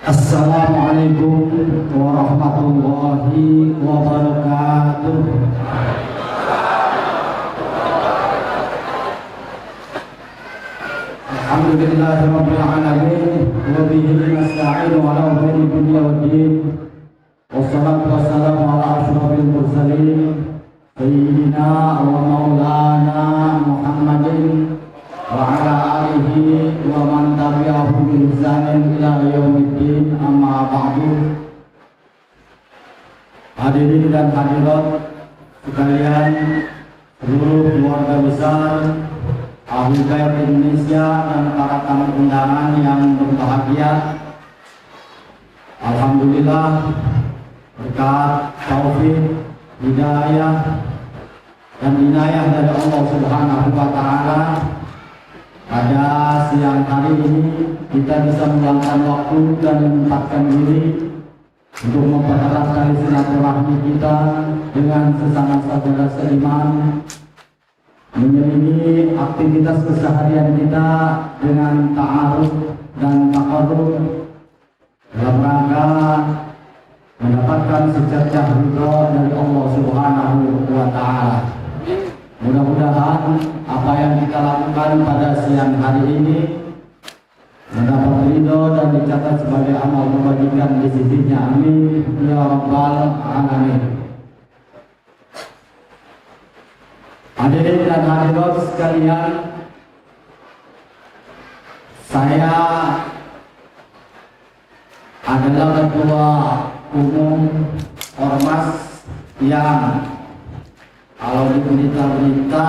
Assalamualaikum warahmatullahi wabarakatuh. Alhamdulillahirabbil alamin wa bihi nasta'inu ala umuri dunya waddin. Wassalatu wassalamu ala asyrofil mursalin sayyidina wa maulana Muhammadin wa ala alihi wa man tabi'ahu bi ihsanin ila yaumiddin, amma ba'du. Hadirin dan hadirat sekalian, seluruh keluarga besar Ahli Baik Indonesia dan para tamu undangan yang berbahagia, alhamdulillah berkat taufik, hidayah dan inayah dari Allah Subhanahu wa taala, pada siang hari ini kita bisa meluangkan waktu dan menyempatkan diri untuk mempererat tali silaturahmi kita dengan sesama saudara seiman, mengiringi aktivitas keseharian kita dengan ta'aruf dan taqarrub dalam rangka mendapatkan secercah ridha dari Allah Subhanahu wa taala. Mudah-mudahan apa yang kita lakukan pada siang hari ini mendapat ridho dan dicatat sebagai amal kebajikan di sisinya. Amin ya rabbal alamin. Hadirin dan hadirat sekalian, saya adalah ketua umum ormas yang kalau di berita-berita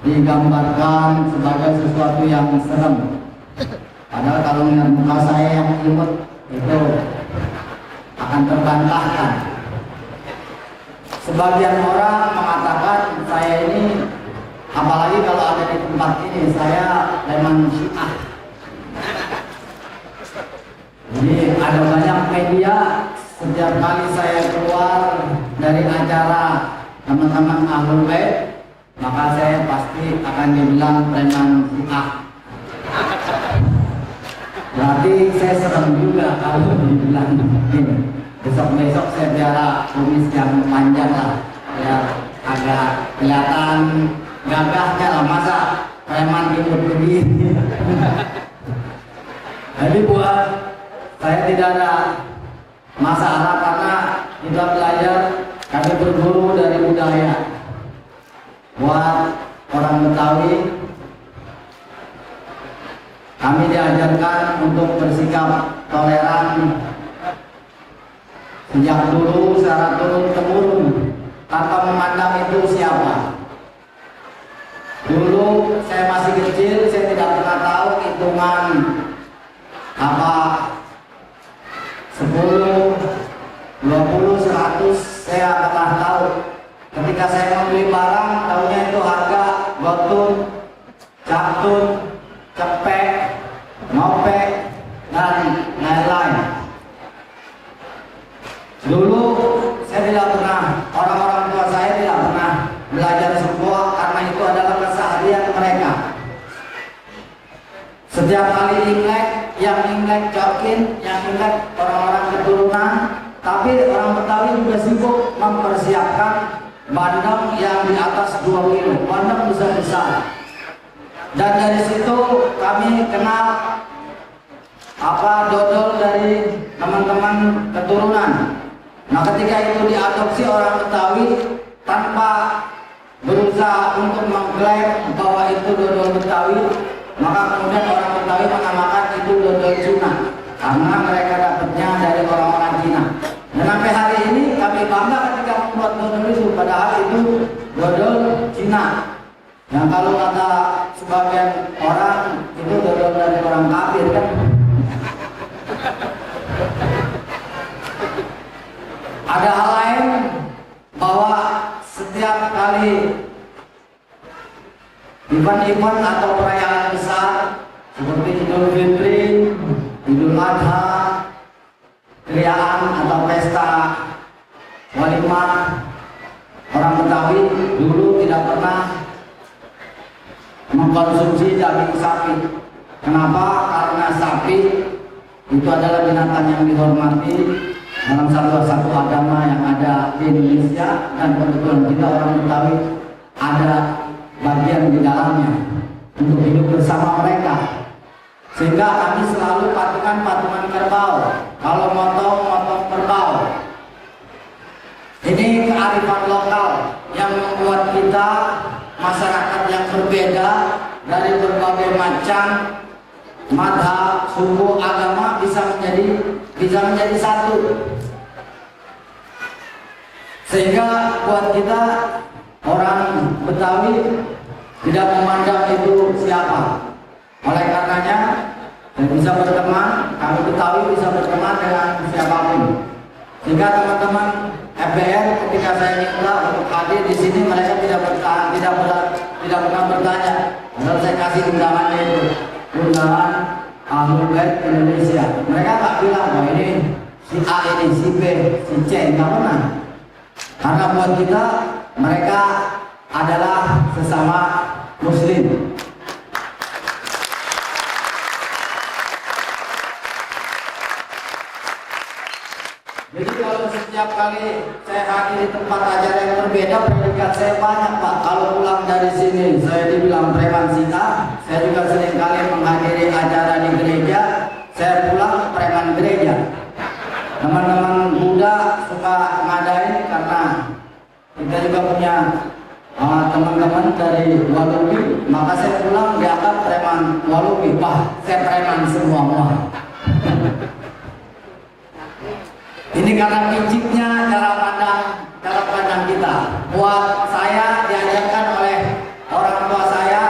digambarkan sebagai sesuatu yang serem. Padahal kalau melihat muka saya yang imut itu akan terbantahkan. Sebagian orang mengatakan saya ini, apalagi kalau ada di tempat ini, saya memang Syiah. Jadi ada banyak media, setiap kali saya keluar dari acara teman-teman Ahlul Bait, maka saya pasti akan dibilang preman Syiah. Berarti saya serem juga kalau dibilang begini. Besok-besok saya biara kumis yang panjang lah, ya agak kelihatan gagahnya lah, masa preman imut begini. Jadi buat saya tidak ada masalah karena kita belajar, kami berguru dari budaya. Buat orang Betawi, kami diajarkan untuk bersikap toleran sejak dulu secara turun-temurun tanpa memandang itu siapa. Dulu saya masih kecil, saya tidak pernah tahu hitungan apa 10, 20, 100, saya pernah tahu. Ketika saya membeli barang, tahunya itu harga gotun, caktun, cepek, ngopek, dan lain-lain. Dulu saya tidak pernah, orang-orang tua saya tidak pernah belajar semua karena itu adalah keseharian mereka. Setiap kali Imlek, yang Imlek Cokin, yang Imlek orang-orang keturunan, tapi orang Betawi juga sibuk mempersiapkan bandeng yang di atas 2 kilo, bandeng besar-besar. Dan dari situ kami kenal dodol dari teman-teman keturunan. Nah, ketika itu diadopsi orang Betawi tanpa berusaha untuk mengklaim bahwa itu dodol Betawi, maka kemudian orang Betawi menamakan itu dodol Cina karena mereka dapatnya dari orang-orang Cina. Dan sampai hari ini kami bangga ketika membuat dodol itu, padahal itu dodol Cina. Yang kalau kata sebagian orang itu dodol dari orang kafir kan. Ada hal lain bahwa setiap kali event-event atau perayaan besar seperti Idul Fitri, Idul Adha, kriaan atau pesta walimah, orang Betawi dulu tidak pernah mengkonsumsi daging sapi. Kenapa? Karena sapi itu adalah binatang yang dihormati dalam satu agama yang ada di Indonesia, dan kebetulan kita orang Betawi ada bagian di dalamnya untuk hidup bersama mereka, sehingga kami selalu patungan kerbau. Kalau motong kerbau. Ini kearifan lokal yang membuat kita masyarakat yang berbeda dari berbagai macam madhab, suku, agama bisa menjadi satu, sehingga buat kita orang Betawi tidak memandang itu siapa. Oleh karenanya bisa berteman, kami Betawi bisa berteman dengan siapapun, sehingga teman-teman FBR ketika saya minta untuk hadir di sini, mereka tidak pernah bertanya. Kalau saya kasih undangannya itu undangan Ahlul Bait Indonesia, mereka tak bilang bahwa ini si A, ini si B, si C, nggak pernah. Karena buat kita mereka adalah sesama Muslim. Jadi kalau setiap kali saya hadir di tempat acara yang berbeda, predikat saya banyak, Pak. Kalau pulang dari sini saya dibilang preman Sita. Saya juga sering kali menghadiri acara di gereja, saya pulang preman gereja. Teman-teman Buddha suka ngadain karena kita juga punya teman-teman dari Walubi, maka saya pulang dianggap preman Walubi. Wah, saya preman semua. Ini karena piciknya cara pandang kita. Buat saya diajarkan oleh orang tua saya,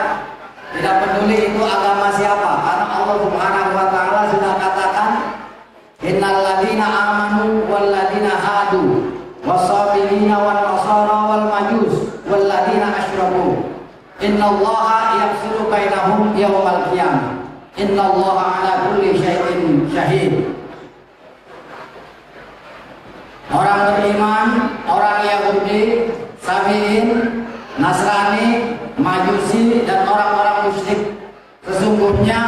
tidak peduli itu agama siapa, karena Allah Subhanahu wa taala sudah katakan, innal ladina amanu wal ladina hadu wasabirina wal nasara wal majus wal ladina asyraku innallaha yafsilu bainahum yaumal qiyamah innallaha ala kulli syai'in syahid. Orang beriman, orang Yahudi, Sabiin, Nasrani, Majusi, dan orang-orang musyrik, sesungguhnya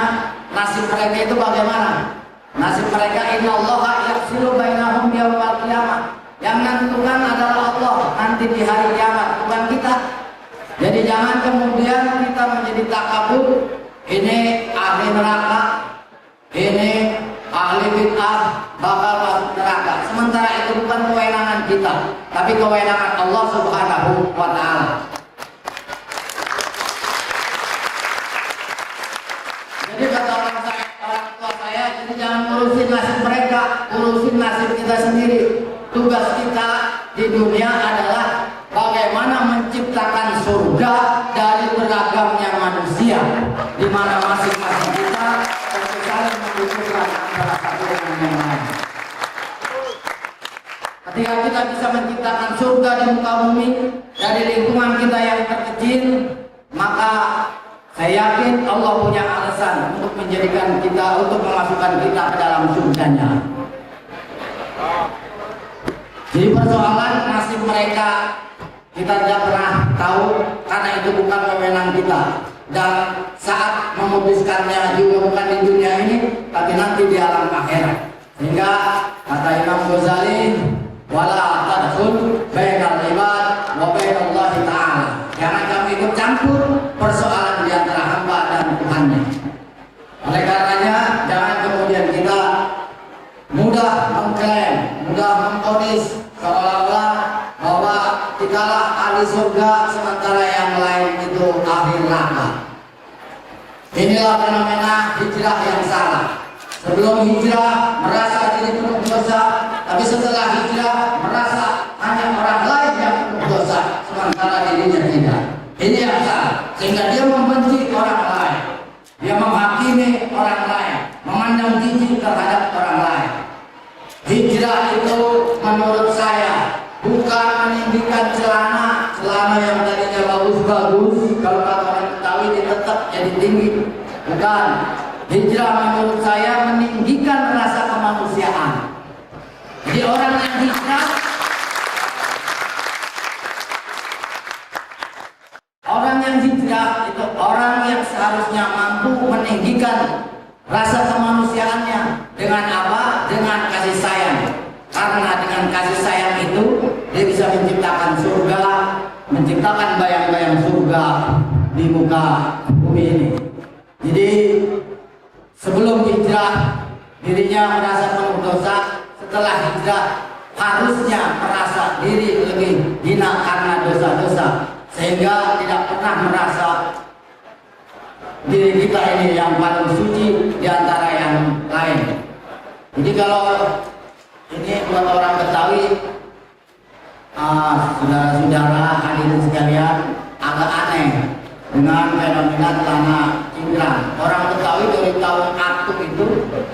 nasib mereka itu bagaimana? Nasib mereka, innallaha yafsilu bainahum yaumal qiyamah. Yang menentukan adalah Allah nanti di hari kiamat, bukan kita. Jadi jangan kemudian kita menjadi takabur, ini ahli neraka, ini ahli bid'ah bakal masuk neraka. Sementara itu bukan kewenangan kita, tapi kewenangan Allah Subhanahu wa taala. Jadi kata orang tua saya, jadi jangan urusin nasib mereka, urusin nasib kita sendiri. Tugas kita di dunia adalah bagaimana menciptakan surga dari beragamnya manusia, di mana masing-masing kita saling membutuhkan antara satu dengan yang lain. Ketika kita bisa menciptakan surga di muka bumi dari lingkungan kita yang terkecil, maka saya yakin Allah punya alasan untuk menjadikan kita, untuk memasukkan kita ke dalam surganya. Jadi persoalan nasib mereka kita tidak pernah tahu, karena itu bukan wewenang kita. Dan saat memutuskannya juga bukan di dunia ini, tapi nanti di alam akhirat. Sehingga kata Imam Ghazali, wala tadkhul bainal ibad wa bainallahi ta'ala. Jangan kamu ikut campur persoalan di antara hamba dan Tuhannya. Oleh karenanya jangan kemudian kita mudah mengklaim, mudah mengkonis seolah-olah bahwa kitalah ahli surga sementara yang lain itu ahli neraka. Inilah fenomena hijrah yang salah. Sebelum hijrah merasa diri penuh dosa, tapi setelah hijrah merasa hanya orang lain yang penuh dosa, sementara dirinya tidak. Ini yang salah, sehingga dia membenci orang lain, dia menghakimi orang lain, memandang tinggi terhadap orang lain. Hijrah itu menurut saya bukan meninggikan celana yang tadinya bagus-bagus, kalau kata orang Betawi ditetap jadi tinggi. Bukan. Hijrah menurut saya meninggikan rasa kemanusiaan. Jadi orang yang hijrah, itu orang yang seharusnya mampu mampu meninggikan rasa kemanusiaannya dengan apa? Dengan kasih sayang. Karena dengan kasih sayang itu dia bisa menciptakan surga, menciptakan bayang-bayang surga di muka bumi ini. Jadi sebelum hijrah dirinya merasa penuh dosa, setelah hijrah harusnya merasa diri lebih hina karena dosa-dosa, sehingga tidak pernah merasa diri kita ini yang paling suci di antara yang lain. Jadi kalau ini buat orang Betawi, saudara-saudara hadirin sekalian, agak aneh dengan fenomena celana cingkrang. Orang Betawi dari tahun aku itu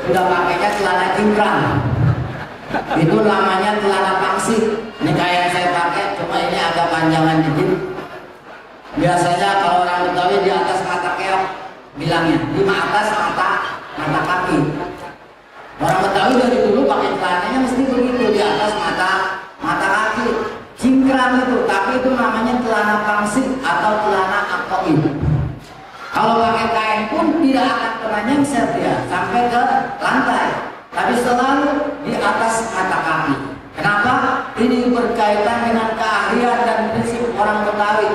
sudah pakainya celana cingkrang. Itu namanya celana pangsit. Ini kayak yang saya pakai, cuma ini agak panjangan dikit. Biasanya kalau orang Betawi di atas mata keok bilangnya, di atas mata kaki. Orang Betawi dari dulu pakai celananya mesti begitu, di atas mata kaki. Cingkrang itu, tapi itu namanya celana pangsit atau celana akoi. Kalau pakai kain pun tidak akan pernah nyengser dia sampai ke lantai, tapi selalu di atas mata kaki. Kenapa? Ini berkaitan dengan keahlian dan prinsip orang Betawi.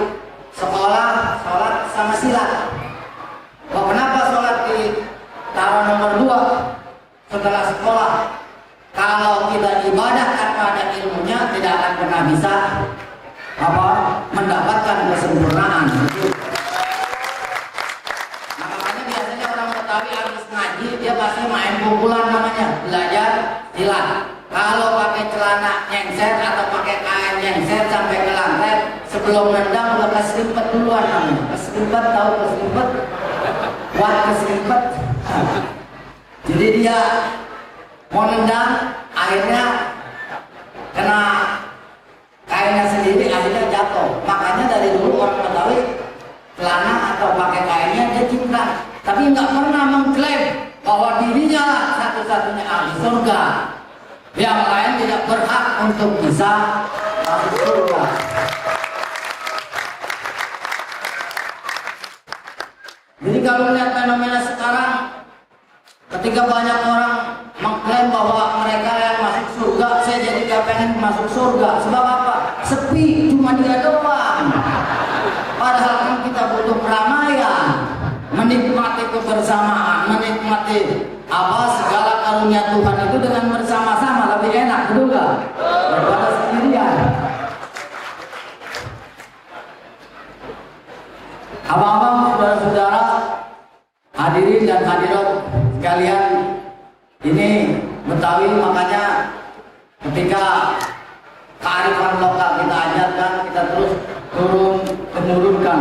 Sekolah, sholat sama silat. Kenapa sholat ditaruh nomor 2 setelah sekolah? Kalau kita ibadah tanpa ada ilmunya, tidak akan pernah bisa mendapatkan kesempurnaan. Nah, makanya biasanya orang Betawi habis ngaji dia pasti main pukulan namanya, belajar silat. Kalau pakai celana nyengser atau pakai kain nyengser sampai ke lantai, sebelum nendang udah keserimpet duluan namanya. Keserimpet, tahu keserimpet? Kuat keserimpet. Jadi dia mau nendang, akhirnya kena kainnya sendiri, akhirnya jatuh. Makanya dari dulu orang Betawi celana atau pakai kainnya dia cingkrang, tapi nggak pernah mengklaim bahwa dirinya lah satu-satunya ahli surga. Yang lain tidak berhak untuk bisa masuk surga. Jadi kalau melihat fenomena sekarang, ketika banyak orang mengklaim bahwa mereka yang masuk surga, saya jadi gak pengen masuk surga. Sebab apa? Sepi, cuma dia doang. Padahal kan kita butuh keramaian, menikmati kebersamaan, menikmati segala karunia Tuhan itu dengan bersama-sama lebih enak, betul gak? Daripada sendirian. Abang-abang, saudara-saudara, hadirin dan hadirat sekalian, ini Betawi, makanya ketika kearifan lokal kita ajarkan, kita terus menurunkan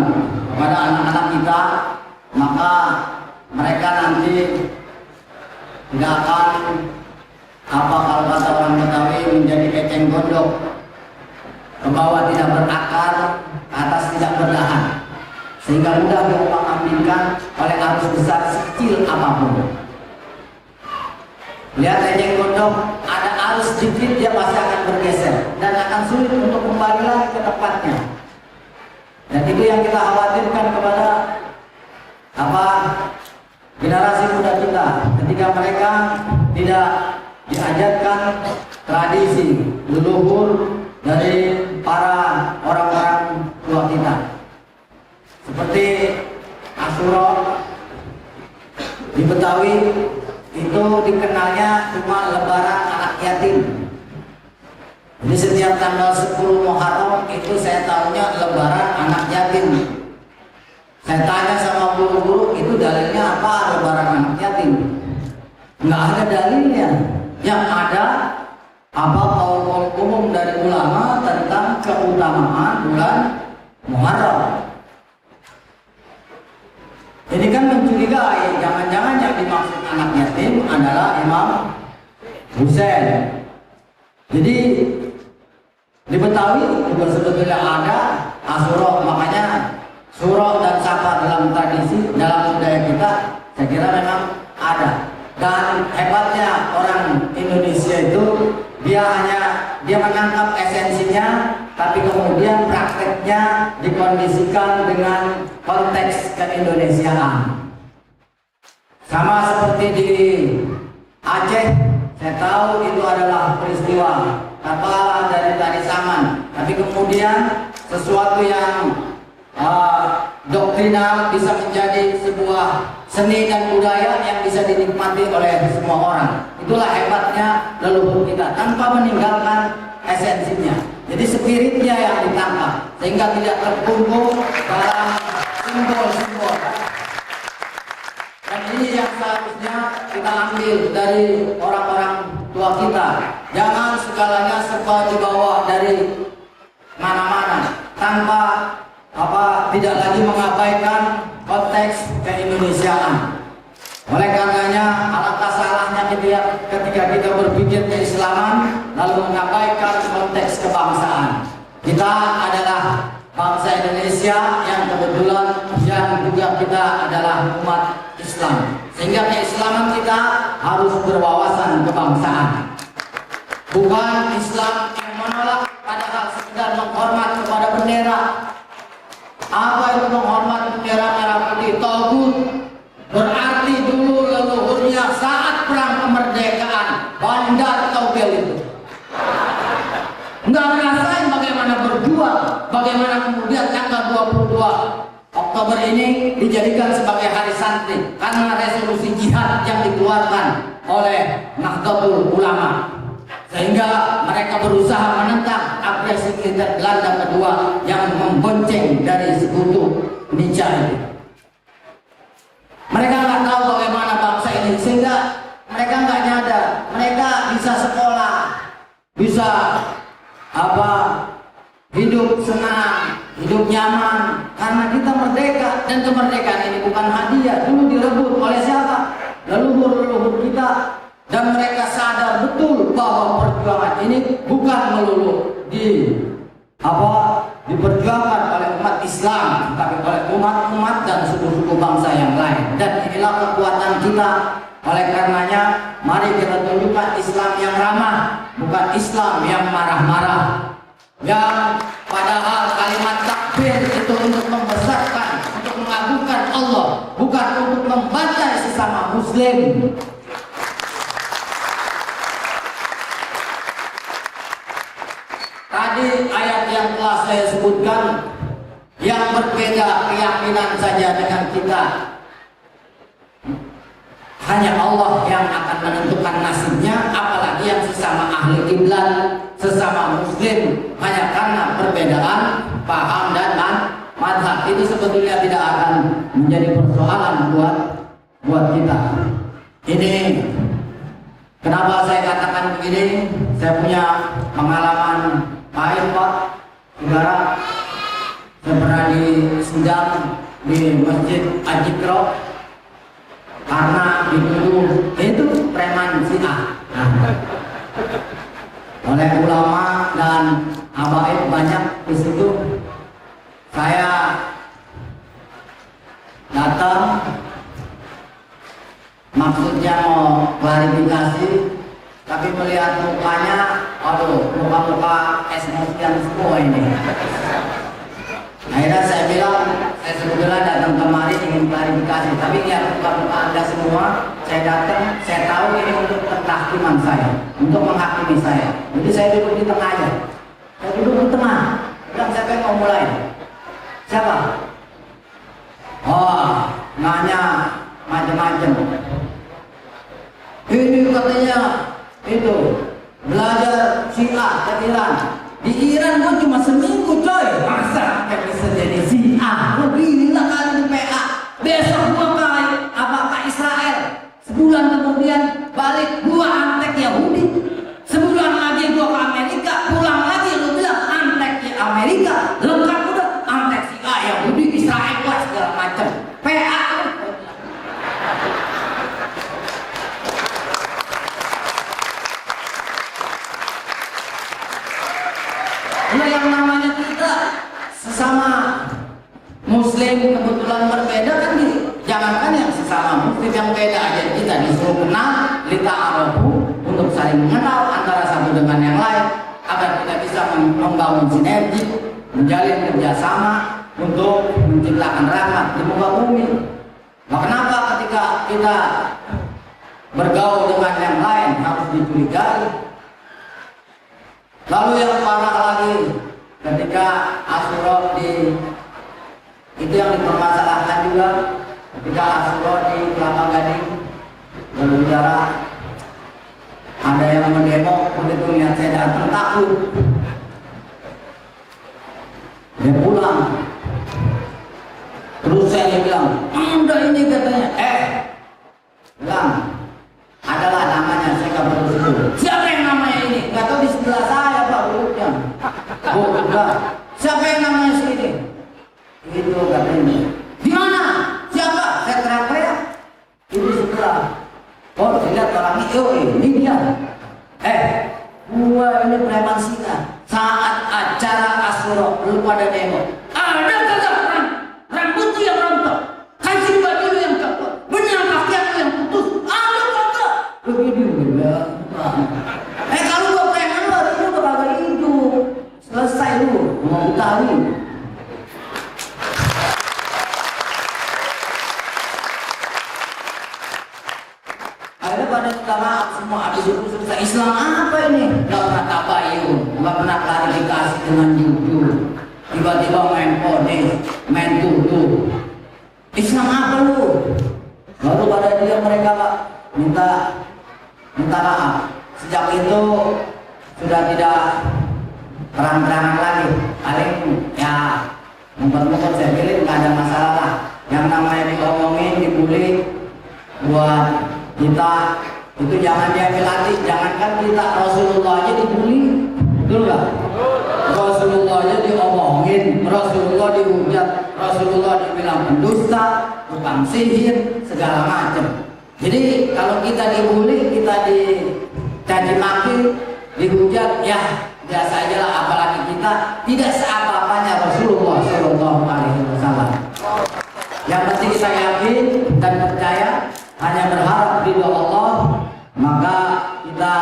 kepada anak-anak kita, maka mereka nanti tidak akan kalau kata orang Betawi menjadi keceng gondok, ke bawah tidak berakar, ke atas tidak berdahan, sehingga mudah diumpamakan oleh arus besar sekecil apapun. Lihat ejeng gondok, ada arus sedikit dia pasti akan bergeser dan akan sulit untuk kembali lagi ke tempatnya. Dan itu yang kita khawatirkan kepada generasi muda kita, ketika mereka tidak diajarkan tradisi leluhur dari para orang-orang tua kita, seperti Asyura di Betawi itu dikenalnya cuma lebaran anak yatim. Jadi setiap tanggal 10 Muharram itu saya tahunya lebaran anak yatim. Saya tanya sama guru-guru, itu dalilnya apa lebaran anak yatim? Nggak ada dalilnya. Yang ada kaul umum dari ulama tentang keutamaan bulan Muharram. Ini kan mencurigai, jangan-jangan yang dimaksud anak yatim adalah Imam Husain. Jadi di Betawi juga sebetulnya ada Asyura, makanya surah dan sapa dalam tradisi, dalam budaya kita, saya kira memang ada. Dan hebatnya orang Indonesia itu, dia menangkap esensinya, tapi kemudian prakteknya dikondisikan dengan konteks keindonesiaan. Sama seperti di Aceh, saya tahu itu adalah peristiwa katalah dari tari saman, tapi kemudian sesuatu yang doktrinal bisa menjadi sebuah seni dan budaya yang bisa dinikmati oleh semua orang. Itulah hebatnya leluhur kita tanpa meninggalkan esensinya. Jadi spiritnya yang ditangkap sehingga tidak terkumpul dalam simbol-simbol. Dan ini yang seharusnya kita ambil dari orang-orang tua kita. Jangan segalanya serba dibawa dari mana-mana tanpa tidak lagi mengabaikan konteks keindonesiaan. Oleh karenanya alangkah salahnya ketika kita berpikir keislaman lalu mengabaikan konteks kebangsaan. Kita adalah bangsa Indonesia yang kebetulan yang juga kita adalah umat Islam. Sehingga keislaman kita harus berwawasan kebangsaan. Bukan Islam yang menolak padahal sekedar menghormat kepada bendera. Apa itu menghormat bendera merah putih? Togut berarti dulu leluhurnya saat perang kemerdekaan Bandar Togel itu nggak ngerasain bagaimana berjuang, bagaimana kemudian tanggal 22 Oktober ini dijadikan sebagai hari santri karena resolusi jihad yang dikeluarkan oleh Nahdlatul Ulama, sehingga mereka berusaha menentang agresi militer Belanda kedua yang membonceng dari sekutu Nica. Mereka nggak tahu bagaimana bangsa ini, sehingga mereka nggak nyadar mereka bisa sekolah, bisa hidup senang, hidup nyaman karena kita merdeka. Dan kemerdekaan ini bukan hadiah, dulu direbut oleh siapa? Leluhur-leluhur kita. Dan mereka sadar betul bahwa perjuangan ini bukan melulu diperjuangkan oleh umat Islam, tapi oleh umat-umat dan suku-suku bangsa yang lain. Dan inilah kekuatan kita. Oleh karenanya, mari kita tunjukkan Islam yang ramah, bukan Islam yang marah-marah. Yang padahal kalimat takbir itu untuk membesarkan, untuk mengagungkan Allah, bukan untuk membantai sesama Muslim. Tadi ayat yang telah saya sebutkan, yang berbeda keyakinan saja dengan kita, hanya Allah yang akan menentukan nasibnya, apalagi yang sesama ahli kiblat, sesama Muslim, hanya karena perbedaan paham dan mazhab. Itu sebetulnya tidak akan menjadi persoalan buat kita. Ini kenapa saya katakan begini? Saya punya pengalaman pahit, Pak. Saudara, saya pernah disidang di Masjid Al-Iqra karena dituduh itu preman Syiah oleh ulama dan habaib banyak di situ. Saya datang maksudnya mau klarifikasi, tapi melihat mukanya, aduh, muka-muka esmosian semua ini. Akhirnya saya bilang, saya sebetulnya datang kemari ingin klarifikasi, tapi lihat muka-muka Anda semua, saya datang, saya tahu ini untuk pentahkiman saya, untuk menghakimi saya. Jadi saya duduk di tengah aja. Saya duduk di tengah. Bilang, siapa yang mau mulai? Siapa? Oh, nanya macam-macam. Ini katanya itu belajar Syiah ke Iran. Di Iran pun cuma seminggu, coy. Masa kayak bisa jadi Syiah? Lu gila kali di PA. Besok gua ke Israel. Sebulan kemudian balik, gua antek Yahudi. Sebulan lagi gua ke Amerika, pulang lagi lu bilang antek di Amerika. Lengkap udah, antek Syiah, Yahudi, Israel, gua segala macam. PA. Nah, yang namanya kita sesama Muslim kebetulan berbeda kan, jangankan yang sesama Muslim yang beda aja kita disuruh kenal, lita'arafu, untuk saling mengenal antara satu dengan yang lain agar kita bisa membangun sinergi, menjalin kerjasama untuk menciptakan rahmat di muka bumi. Nah, kenapa ketika kita bergaul dengan yang lain harus dicurigai? Lalu yang parah lagi, ketika Asyura itu yang dipermasalahkan juga, ketika Asyura di Kelapa Gading berbicara, ada yang mendemo, begitu lihat saya datang takut, dia pulang. Terus saya bilang, udah ini katanya, bilang, adalah namanya, saya kabar itu. Siapa yang namanya ini? Gak tahu di sebelah saya Pak duduknya. Oh enggak, siapa yang namanya sini? Itu katanya. Di mana? Siapa? Saya teriak-teriak. Itu sebelah. Oh lihat orang itu, ini dia. Gua ini preman Sina. Saat acara Asyura, lu pada demo. Ada kagak rambut tuh yang rontok, kasih baju lu yang copot, benang pakaian lu yang putus. Ada kagak? Begini ya. Kalau gua preman lu hari ini udah kagak hidup. Selesai lu, mau Betawi. Akhirnya pada minta maaf semua, habis itu selesai. Islam apa ini? Gak pernah tabayun, gak pernah klarifikasi dengan jujur. Tiba-tiba main kode, main tuduh. Islam apa lu? Lalu pada dia mereka Pak minta maaf. Sejak itu sudah tidak terang-terangan lagi. Paling ya mumpet-mumpet saya pilih nggak ada masalah lah. Yang namanya diomongin, dibully buat kita itu jangan diambil hati. Jangankan kita, Rasulullah aja dibully, betul nggak? Rasulullah aja diomongin, Rasulullah dihujat, Rasulullah dibilang pendusta, tukang sihir, segala macam. Jadi kalau kita dibully, kita dicaci maki, dihujat, ya biasa aja lah. Apalagi kita tidak seapa-apanya Rasulullah Shallallahu Alaihi Wasallam. Yang penting kita yakin dan percaya, hanya berharap ridho Allah, maka kita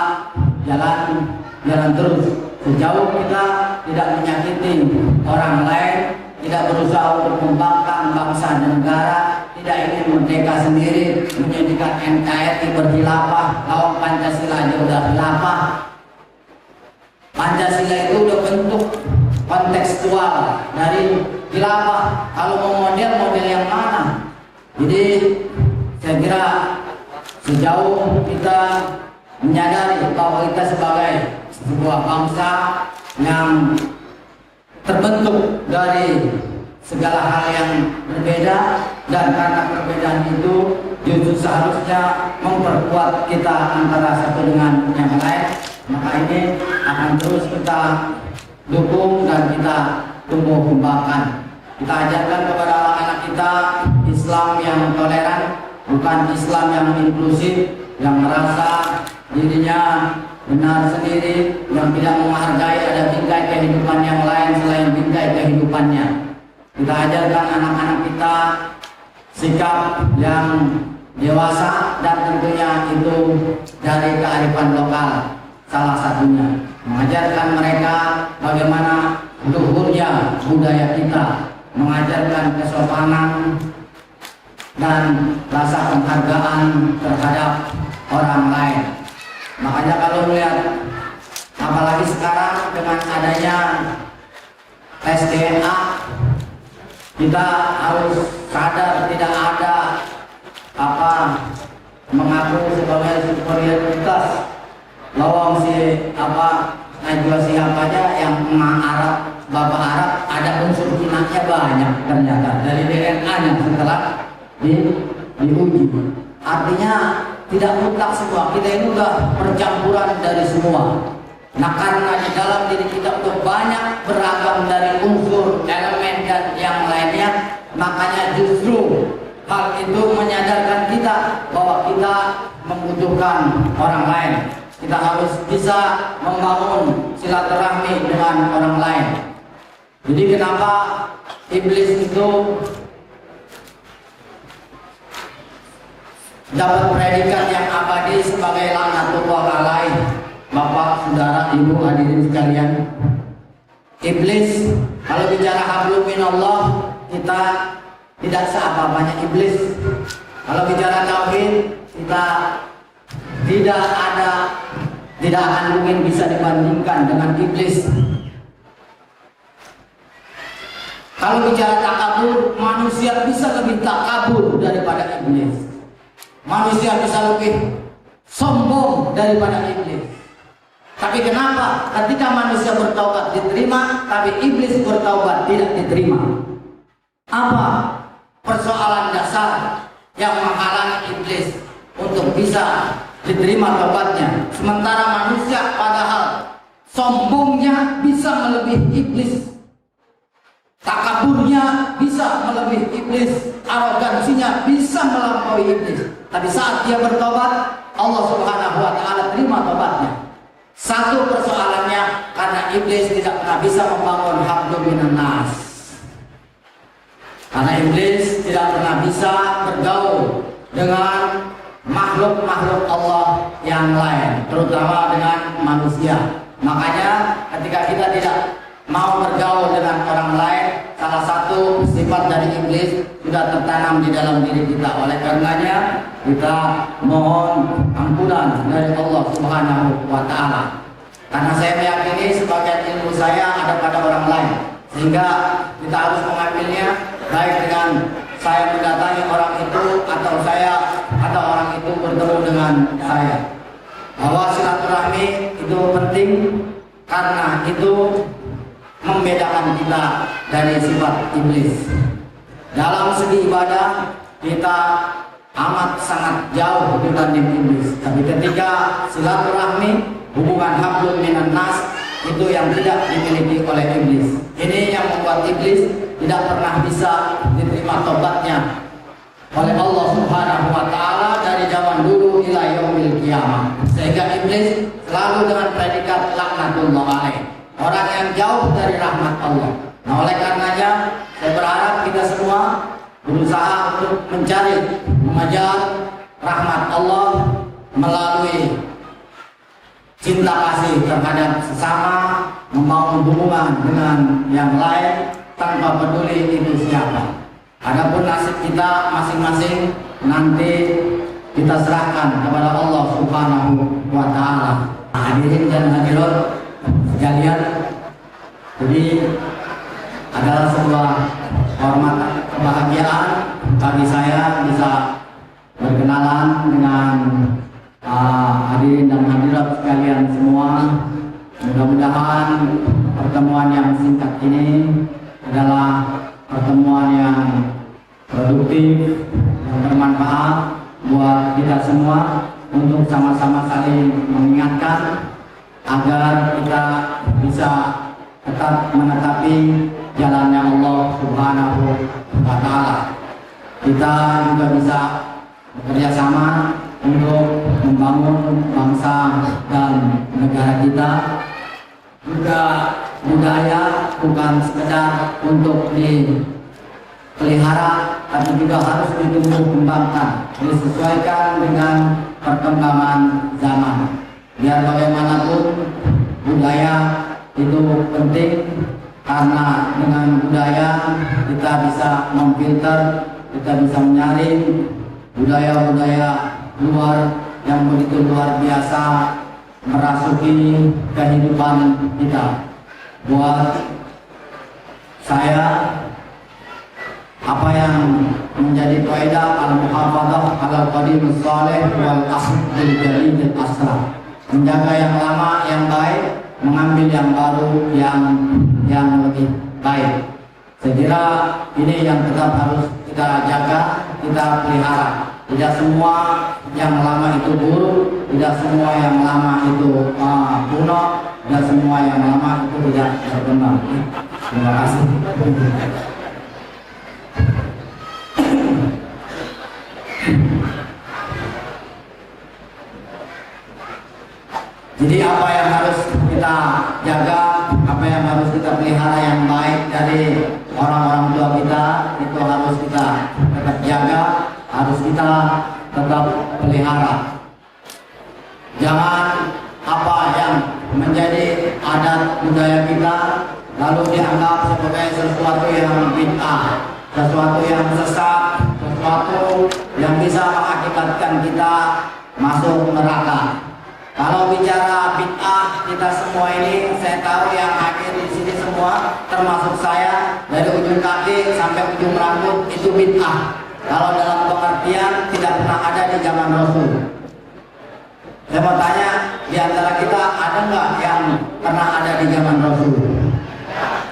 jalan terus. Sejauh kita tidak menyakiti orang lain, tidak berusaha untuk membangkang bangsa dan negara, tidak ingin merdeka sendiri, menjadikan NKRI berkhilafah, lawan Pancasila aja udah khilafah. Pancasila itu udah bentuk kontekstual dari khilafah. Kalau mau model yang mana? Jadi saya kira sejauh kita menyadari bahwa kita sebagai sebuah bangsa yang terbentuk dari segala hal yang berbeda, dan karena perbedaan itu justru seharusnya memperkuat kita antara satu dengan yang lain. Maka ini akan terus kita dukung dan kita tumbuh kembangkan. Kita ajarkan kepada anak-anak kita Islam yang toleran, bukan Islam yang inklusif, yang merasa dirinya benar sendiri, yang tidak menghargai ada bingkai kehidupan yang lain selain bingkai kehidupannya. Kita ajarkan anak-anak kita sikap yang dewasa, dan tentunya itu dari kearifan lokal. Salah satunya mengajarkan mereka bagaimana luhurnya budaya kita, mengajarkan kesopanan dan rasa penghargaan terhadap orang lain. Makanya kalau melihat, apalagi sekarang dengan adanya tes DNA, kita harus sadar tidak ada mengaku sebagai superioritas. Lawang Najwa siapanya yang emak Arab, bapak Arab, ada unsur Cinanya banyak ternyata dari DNA-nya setelah diuji. Artinya tidak mutlak semua, kita ini udah percampuran dari semua. Nah karena di dalam diri kita udah banyak beragam dari unsur, elemen dan yang lainnya, makanya justru hal itu menyadarkan kita bahwa kita membutuhkan orang lain. Kita harus bisa membangun silaturahmi dengan orang lain. Jadi kenapa iblis itu dapat predikat yang abadi sebagai laknatullah alaih? Bapak, saudara, ibu, hadirin sekalian, iblis kalau bicara hablum minallah, kita tidak seapa-apanya iblis. Kalau bicara tauhid, kita tidak akan mungkin bisa dibandingkan dengan iblis. Kalau bicara takabur, manusia bisa lebih takabur daripada iblis. Manusia bisa lebih sombong daripada iblis. Tapi kenapa ketika manusia bertaubat diterima, tapi iblis bertaubat tidak diterima? Apa persoalan dasar yang menghalangi iblis untuk bisa diterima taubatnya? Sementara manusia padahal sombongnya bisa melebihi iblis, takaburnya bisa melebihi iblis, arogansinya bisa melampaui iblis. Tapi saat dia bertobat, Allah Subhanahu wa taala terima tobatnya. Satu persoalannya karena iblis tidak pernah bisa membangun hablum minan nas. Karena iblis tidak pernah bisa bergaul dengan makhluk-makhluk Allah yang lain, terutama dengan manusia. Makanya ketika kita tidak mau bergaul dengan orang lain, salah satu sifat dari iblis sudah tertanam di dalam diri kita. Oleh karenanya kita mohon ampunan dari Allah Subhanahu wa taala. Karena saya meyakini sebagian ilmu saya ada pada orang lain, sehingga kita harus mengambilnya baik dengan saya mendatangi orang itu atau orang itu bertemu dengan saya. Bahwa silaturahmi itu penting karena itu membedakan kita dari sifat iblis. Dalam segi ibadah kita amat sangat jauh dibanding iblis. Tapi ketika silaturahmi, hubungan hablum minan nas, itu yang tidak dimiliki oleh iblis. Ini yang membuat iblis tidak pernah bisa diterima tobatnya oleh Allah Subhanahu wa taala dari zaman dulu ila yaumil qiyamah. Sehingga iblis selalu dengan predikat laknatullah alaih, orang yang jauh dari rahmat Allah. Nah, oleh karenanya saya berharap kita semua berusaha untuk mencari, mengejar rahmat Allah melalui cinta kasih terhadap sesama, membangun hubungan dengan yang lain tanpa peduli itu siapa. Adapun nasib kita masing-masing nanti kita serahkan kepada Allah Subhanahu wa taala. Hadirin dan hadirat sekalian, jadi adalah sebuah hormat kebahagiaan bagi saya bisa berkenalan dengan hadirin dan hadirat sekalian semua. Mudah-mudahan pertemuan yang singkat ini adalah pertemuan yang produktif, yang bermanfaat buat kita semua untuk sama-sama saling mengingatkan agar kita bisa tetap menetapi jalannya Allah Subhanahu wa taala. Kita juga bisa bekerja sama untuk membangun bangsa dan negara kita. Juga budaya bukan sekedar untuk dipelihara, tapi juga harus ditumbuh kembangkan, disesuaikan dengan perkembangan zaman. Biar bagaimanapun budaya itu penting, karena dengan budaya kita bisa memfilter, kita bisa menyaring budaya-budaya luar yang begitu luar biasa merasuki kehidupan kita. Buat saya, apa yang menjadi kaidah al-muhafadzah ala qadimus salih wal akhdil jalil asra, menjaga yang lama yang baik, mengambil yang baru yang lebih baik. Saya kira ini yang tetap harus kita jaga, kita pelihara. Tidak semua yang lama itu buruk, tidak semua yang lama itu kuno, tidak semua yang lama itu tidak berkembang. Terima kasih. Jadi apa yang harus kita jaga, apa yang harus kita pelihara yang baik dari orang-orang tua kita, itu harus kita tetap jaga, harus kita tetap pelihara. Jangan apa yang menjadi adat budaya kita lalu dianggap sebagai sesuatu yang bid'ah sesuatu yang sesat, sesuatu yang bisa mengakibatkan kita masuk neraka. Kalau bicara bid'ah, kita semua ini, saya tahu yang hadir di sini semua, termasuk saya, dari ujung kaki sampai ujung rambut itu bid'ah. Kalau dalam pengertian tidak pernah ada di zaman Rasul. Saya mau tanya, di antara kita ada nggak yang pernah ada di zaman Rasul?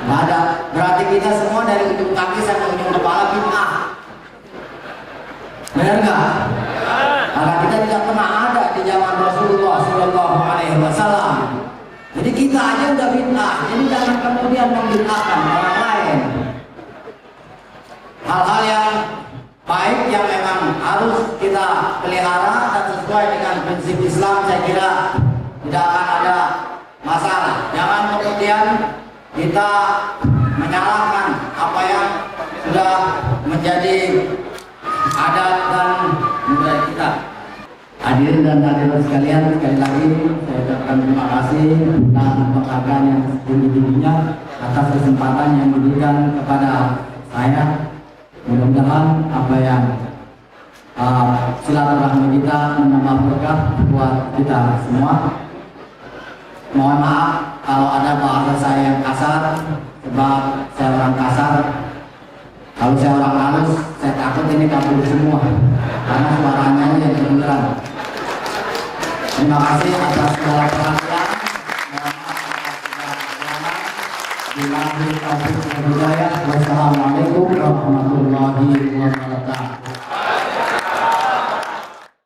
Nggak ada. Berarti kita semua dari ujung kaki sampai ujung kepala bid'ah. Benar nggak? Karena kita tidak pernah ada di zaman Rasulullah Shallallahu Alaihi Wasallam. Jadi kita aja udah bid'ah. Jadi jangan kemudian membid'ahkan orang lain. Hal-hal yang baik yang memang harus kita pelihara dan sesuai dengan prinsip Islam, saya kira tidak akan ada masalah. Jangan kemudian kita menyalahkan apa yang sudah menjadi adat dan budaya kita. Hadirin dan hadirat sekalian, sekali lagi saya ucapkan terima kasih dan penghargaan yang setinggi-tingginya atas kesempatan yang diberikan kepada saya. Mudah-mudahan apa yang silaturahmi kita menambah berkah buat kita semua. Mohon maaf kalau ada bahasa saya yang kasar, sebab saya orang kasar. Kalau saya orang halus, saya takut ini kabur semua karena suaranya yang kedengeran. Terima kasih atas segala perhatian. Wassalamualaikum warahmatullahi wabarakatuh.